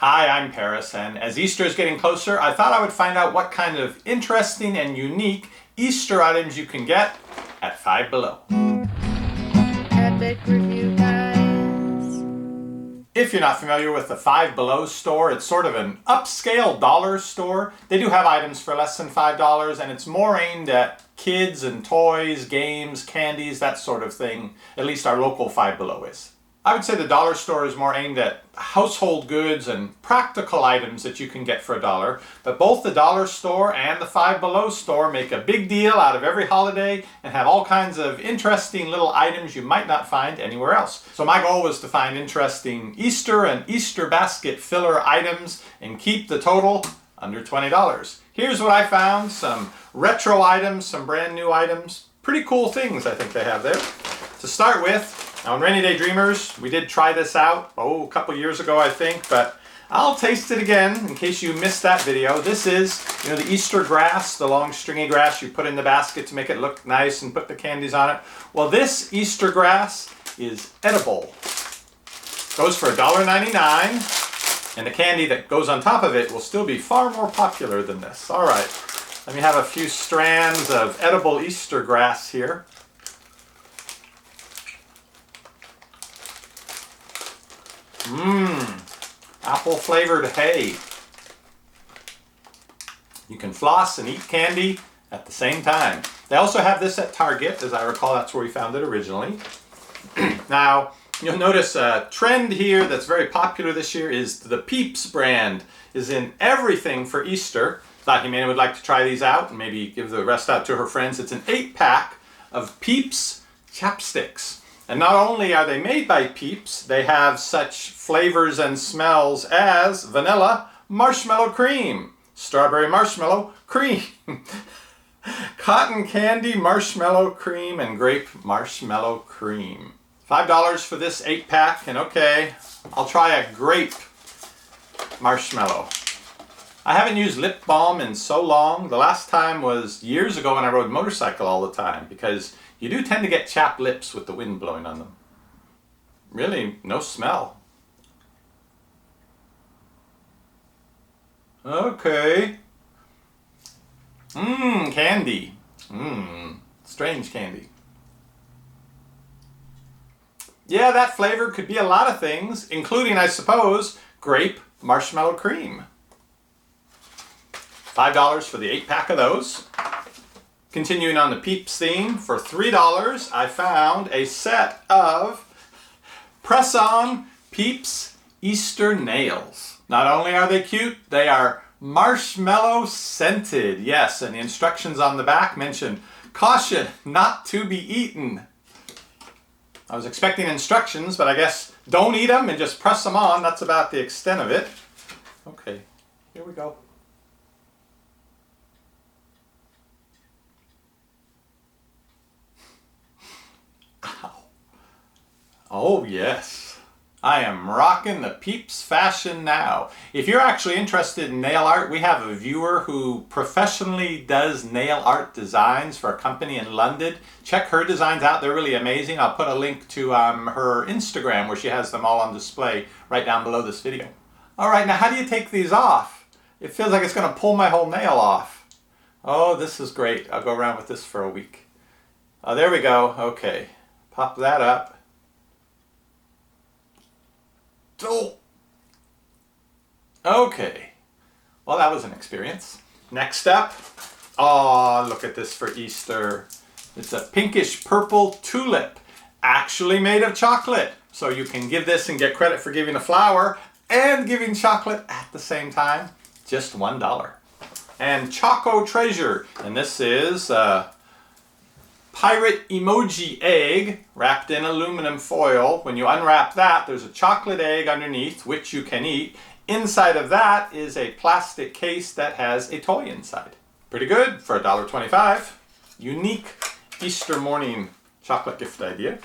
Hi, I'm Paris, and as Easter is getting closer, I thought I would find out what kind of interesting and unique Easter items you can get at Five Below. Epic Review Guys. If you're not familiar with the Five Below store, it's sort of an upscale dollar store. They do have items for less than $5, and it's more aimed at kids and toys, games, candies, that sort of thing. At least our local Five Below is. I would say the dollar store is more aimed at household goods and practical items that you can get for $1. But both the dollar store and the Five Below store make a big deal out of every holiday and have all kinds of interesting little items you might not find anywhere else. So my goal was to find interesting Easter and Easter basket filler items and keep the total under $20. Here's what I found: some retro items, some brand new items. Pretty cool things I think they have there. To start with, now in Rainy Day Dreamers, we did try this out, a couple years ago I think, but I'll taste it again in case you missed that video. This is, the Easter grass, the long stringy grass you put in the basket to make it look nice and put the candies on it. Well, this Easter grass is edible. Goes for $1.99, and the candy that goes on top of it will still be far more popular than this. All right, let me have a few strands of edible Easter grass here. Apple flavored hay. You can floss and eat candy at the same time. They also have this at Target, as I recall that's where we found it originally. Now, you'll notice a trend here that's very popular this year is the Peeps brand is in everything for Easter. Thought Humana would like to try these out and maybe give the rest out to her friends. It's an 8-pack of Peeps Chapsticks. And not only are they made by Peeps, they have such flavors and smells as vanilla marshmallow cream, strawberry marshmallow cream, cotton candy marshmallow cream, and grape marshmallow cream. $5 for this 8-pack, and okay, I'll try a grape marshmallow. I haven't used lip balm in so long. The last time was years ago when I rode motorcycle all the time, because you do tend to get chapped lips with the wind blowing on them. Really, no smell. Okay. Candy. Strange candy. Yeah, that flavor could be a lot of things, including, I suppose, grape marshmallow cream. $5 for the 8-pack of those. Continuing on the Peeps theme, for $3, I found a set of press-on Peeps Easter nails. Not only are they cute, they are marshmallow scented. Yes, and the instructions on the back mention, caution, not to be eaten. I was expecting instructions, but I guess don't eat them and just press them on. That's about the extent of it. Okay, here we go. Oh yes, I am rocking the Peeps fashion now. If you're actually interested in nail art, we have a viewer who professionally does nail art designs for a company in London. Check her designs out, they're really amazing. I'll put a link to her Instagram where she has them all on display right down below this video. All right, now how do you take these off? It feels like it's gonna pull my whole nail off. Oh, this is great. I'll go around with this for a week. Oh, there we go, okay. Pop that up. Oh. Okay, well that was an experience. Next up, oh look at this for Easter. It's a pinkish purple tulip, actually made of chocolate. So you can give this and get credit for giving a flower and giving chocolate at the same time. Just $1. And Choco Treasure, and this is pirate emoji egg wrapped in aluminum foil. When you unwrap that, there's a chocolate egg underneath, which you can eat. Inside of that is a plastic case that has a toy inside. Pretty good for $1.25. Unique Easter morning chocolate gift idea.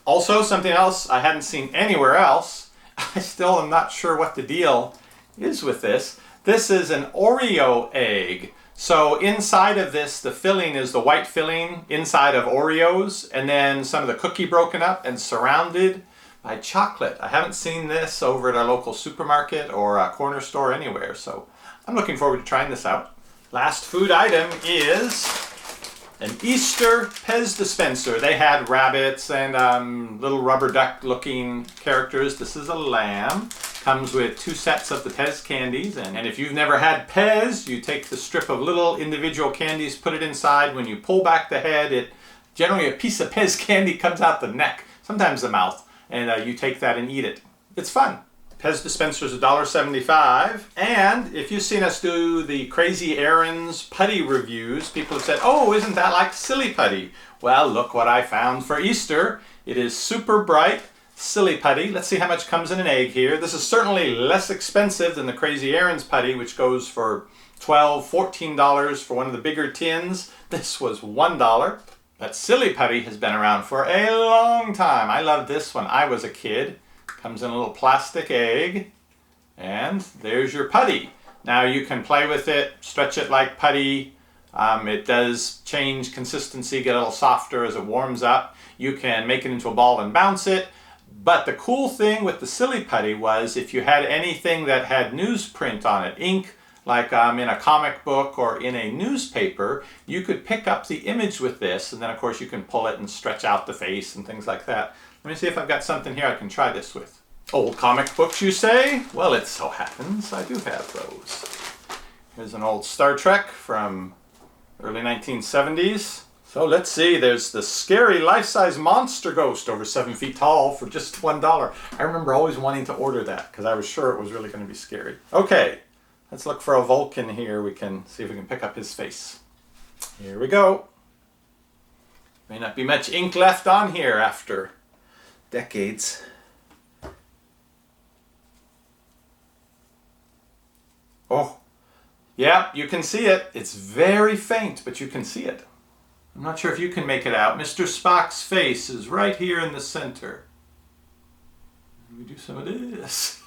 Also, something else I hadn't seen anywhere else. I still am not sure what the deal is with this. This is an Oreo egg. So inside of this, the filling is the white filling inside of Oreos, and then some of the cookie broken up and surrounded by chocolate. I haven't seen this over at our local supermarket or a corner store anywhere, so I'm looking forward to trying this out. Last food item is an Easter Pez Dispenser. They had rabbits and little rubber duck looking characters. This is a lamb. Comes with 2 sets of the Pez candies. And if you've never had Pez, you take the strip of little individual candies, put it inside. When you pull back the head, generally a piece of Pez candy comes out the neck, sometimes the mouth, and you take that and eat it. It's fun. Pez Dispenser is $1.75. And if you've seen us do the Crazy Aaron's Putty reviews, people have said, oh, isn't that like Silly Putty? Well, look what I found for Easter. It is super bright Silly Putty. Let's see how much comes in an egg here. This is certainly less expensive than the Crazy Aaron's Putty, which goes for $12, $14 for one of the bigger tins. This was $1. But Silly Putty has been around for a long time. I loved this when I was a kid. Comes in a little plastic egg, and there's your putty. Now you can play with it, stretch it like putty. It does change consistency, get a little softer as it warms up. You can make it into a ball and bounce it. But the cool thing with the Silly Putty was if you had anything that had newsprint on it, ink, like in a comic book or in a newspaper, you could pick up the image with this, and then of course you can pull it and stretch out the face and things like that. Let me see if I've got something here I can try this with. Old comic books, you say? Well, it so happens I do have those. Here's an old Star Trek from early 1970s. So let's see, there's the scary life-size monster ghost over 7 feet tall for just $1. I remember always wanting to order that because I was sure it was really going to be scary. Okay, let's look for a Vulcan here. We can see if we can pick up his face. Here we go. May not be much ink left on here after decades. Oh, yeah, you can see it. It's very faint, but you can see it. I'm not sure if you can make it out. Mr. Spock's face is right here in the center. Let me do some of this.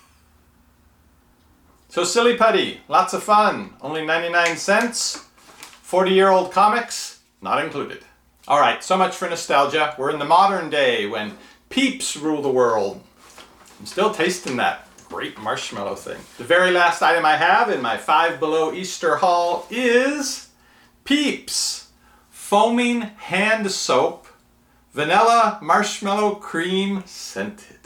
So Silly Putty, lots of fun. Only 99 cents. 40-year-old comics, not included. All right, so much for nostalgia. We're in the modern day when Peeps rule the world. I'm still tasting that great marshmallow thing. The very last item I have in my Five Below Easter haul is Peeps Foaming Hand Soap, Vanilla Marshmallow Cream Scented.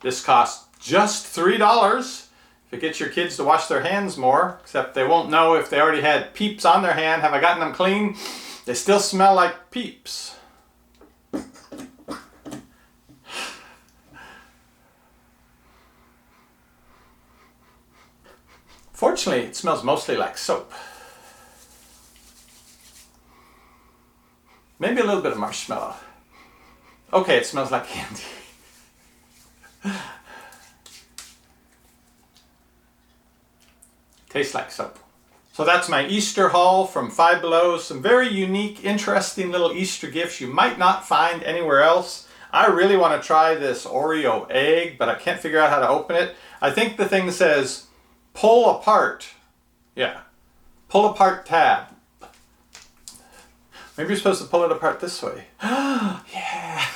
This costs just $3. If it gets your kids to wash their hands more, except they won't know if they already had Peeps on their hand. Have I gotten them clean? They still smell like Peeps. Fortunately, it smells mostly like soap. Maybe a little bit of marshmallow. Okay, it smells like candy. Tastes like soap. So that's my Easter haul from Five Below. Some very unique, interesting little Easter gifts you might not find anywhere else. I really want to try this Oreo egg, but I can't figure out how to open it. I think the thing says, pull apart. Yeah, pull apart tab. Maybe you're supposed to pull it apart this way. Yeah.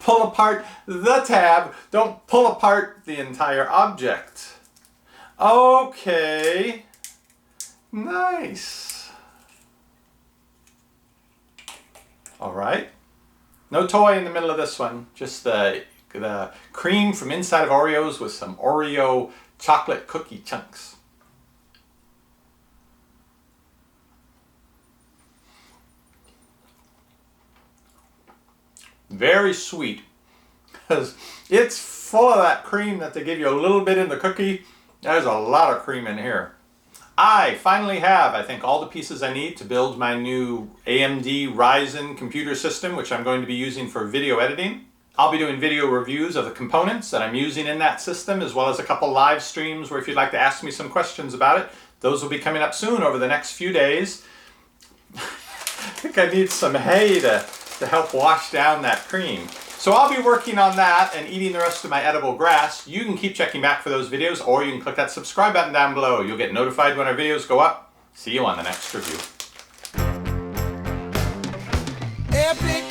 Pull apart the tab. Don't pull apart the entire object. Okay. Nice. All right. No toy in the middle of this one. Just the cream from inside of Oreos with some Oreo chocolate cookie chunks. Very sweet, because it's full of that cream that they give you a little bit in the cookie. There's a lot of cream in here. I finally have, I think, all the pieces I need to build my new AMD Ryzen computer system, which I'm going to be using for video editing. I'll be doing video reviews of the components that I'm using in that system, as well as a couple live streams where if you'd like to ask me some questions about it, those will be coming up soon over the next few days. I think I need some hay to help wash down that cream. So I'll be working on that and eating the rest of my edible grass. You can keep checking back for those videos, or you can click that subscribe button down below. You'll get notified when our videos go up. See you on the next review. Epic